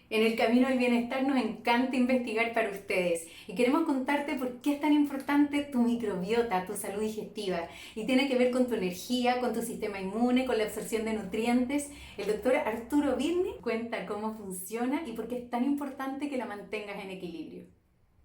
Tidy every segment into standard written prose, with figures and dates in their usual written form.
En el camino del bienestar nos encanta investigar para ustedes y queremos contarte por qué es tan importante tu microbiota, tu salud digestiva, y tiene que ver con tu energía, con tu sistema inmune, con la absorción de nutrientes. El doctor Arturo Birni cuenta cómo funciona y por qué es tan importante que la mantengas en equilibrio.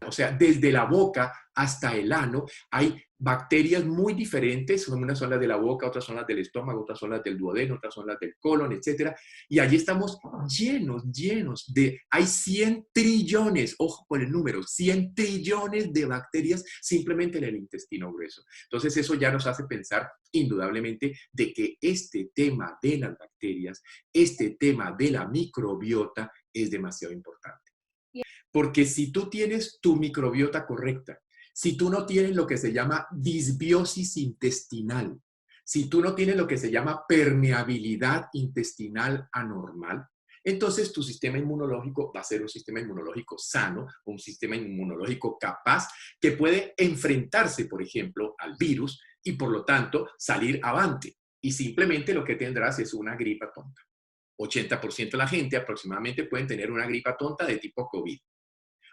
O sea, desde la boca hasta el ano hay bacterias muy diferentes, unas son las de la boca, otras son las del estómago, otras son las del duodeno, otras son las del colon, etcétera. Y allí estamos llenos hay 100 trillones, ojo con el número, 100 trillones de bacterias simplemente en el intestino grueso. Entonces eso ya nos hace pensar indudablemente de que este tema de las bacterias, este tema de la microbiota es demasiado importante. Porque si tú tienes tu microbiota correcta, si tú no tienes lo que se llama disbiosis intestinal, si tú no tienes lo que se llama permeabilidad intestinal anormal, entonces tu sistema inmunológico va a ser un sistema inmunológico sano, un sistema inmunológico capaz que puede enfrentarse, por ejemplo, al virus y por lo tanto salir avante. Y simplemente lo que tendrás es una gripa tonta. 80% de la gente aproximadamente pueden tener una gripa tonta de tipo COVID.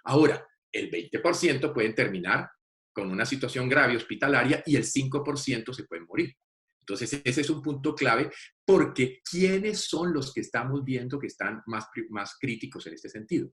Ahora, el 20% pueden terminar con una situación grave hospitalaria y el 5% se pueden morir. Entonces, ese es un punto clave porque ¿quiénes son los que estamos viendo que están más críticos en este sentido?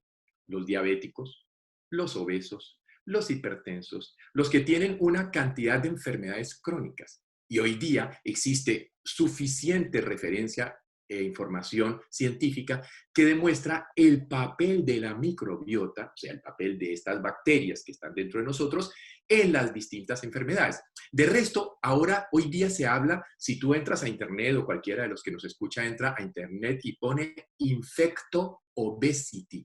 Los diabéticos, los obesos, los hipertensos, los que tienen una cantidad de enfermedades crónicas. Y hoy día existe suficiente referencia e información científica que demuestra el papel de la microbiota, o sea, el papel de estas bacterias que están dentro de nosotros en las distintas enfermedades. De resto, ahora, hoy día se habla, si tú entras a Internet o cualquiera de los que nos escucha entra a Internet y pone infecto obesity,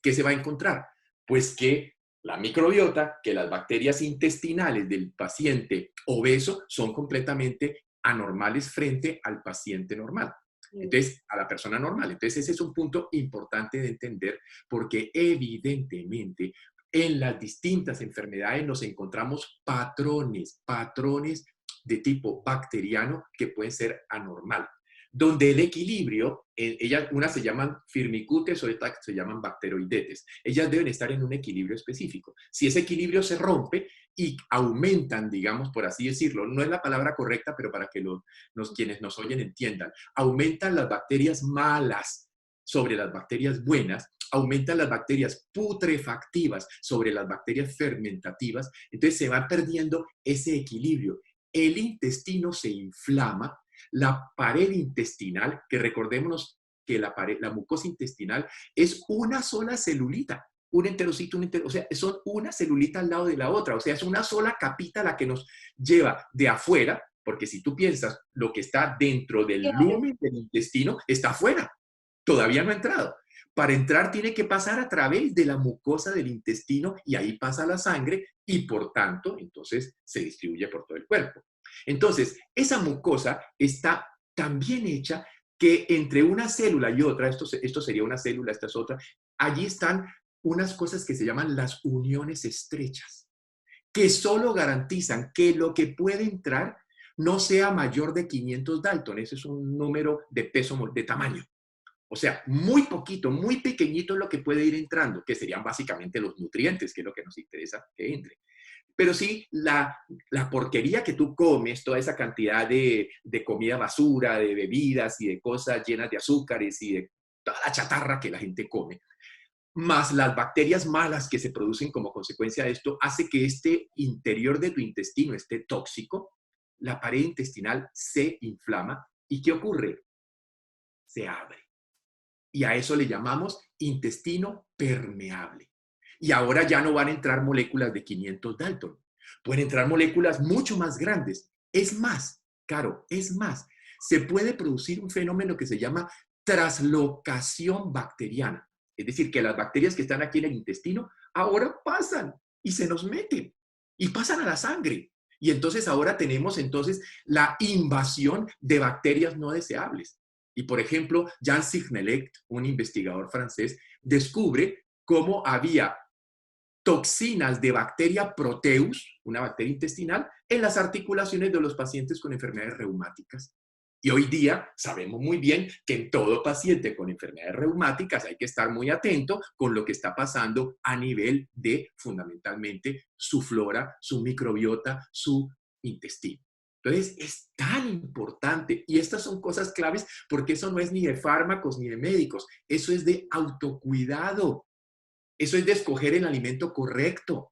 ¿qué se va a encontrar? Pues que la microbiota, que las bacterias intestinales del paciente obeso son completamente anormales frente al paciente normal. Entonces, a la persona normal. Entonces, ese es un punto importante de entender porque evidentemente en las distintas enfermedades nos encontramos patrones de tipo bacteriano que pueden ser anormal. Donde el equilibrio, unas se llaman firmicutes o otras se llaman bacteroidetes. Ellas deben estar en un equilibrio específico. Si ese equilibrio se rompe y aumentan, digamos, por así decirlo, no es la palabra correcta, pero para que quienes nos oyen entiendan, aumentan las bacterias malas sobre las bacterias buenas, aumentan las bacterias putrefactivas sobre las bacterias fermentativas, entonces se va perdiendo ese equilibrio. El intestino se inflama, la pared intestinal, que recordémonos que la mucosa intestinal es una sola celulita, un enterocito, o sea, son una celulita al lado de la otra, o sea, es una sola capita la que nos lleva de afuera, porque si tú piensas, lo que está dentro del lumen del intestino está afuera, todavía no ha entrado. Para entrar tiene que pasar a través de la mucosa del intestino y ahí pasa la sangre y por tanto, entonces se distribuye por todo el cuerpo. Entonces, esa mucosa está tan bien hecha que entre una célula y otra, esto sería una célula, esta es otra, allí están unas cosas que se llaman las uniones estrechas, que solo garantizan que lo que puede entrar no sea mayor de 500 Dalton. Ese es un número de peso, de tamaño. O sea, muy poquito, muy pequeñito es lo que puede ir entrando, que serían básicamente los nutrientes, que es lo que nos interesa que entre. Pero sí, la porquería que tú comes, toda esa cantidad de comida basura, de bebidas y de cosas llenas de azúcares y de toda la chatarra que la gente come, más las bacterias malas que se producen como consecuencia de esto, hace que este interior de tu intestino esté tóxico, la pared intestinal se inflama y ¿qué ocurre? Se abre. Y a eso le llamamos intestino permeable. Y ahora ya no van a entrar moléculas de 500 Dalton. Pueden entrar moléculas mucho más grandes. Es más, Caro, es más, se puede producir un fenómeno que se llama traslocación bacteriana. Es decir, que las bacterias que están aquí en el intestino ahora pasan y se nos meten y pasan a la sangre. Y entonces ahora tenemos entonces la invasión de bacterias no deseables. Y por ejemplo, Jean Signelect, un investigador francés, descubre cómo había toxinas de bacteria Proteus, una bacteria intestinal, en las articulaciones de los pacientes con enfermedades reumáticas. Y hoy día sabemos muy bien que en todo paciente con enfermedades reumáticas hay que estar muy atento con lo que está pasando a nivel de fundamentalmente su flora, su microbiota, su intestino. Entonces, es tan importante y estas son cosas claves porque eso no es ni de fármacos ni de médicos, eso es de autocuidado, eso es de escoger el alimento correcto,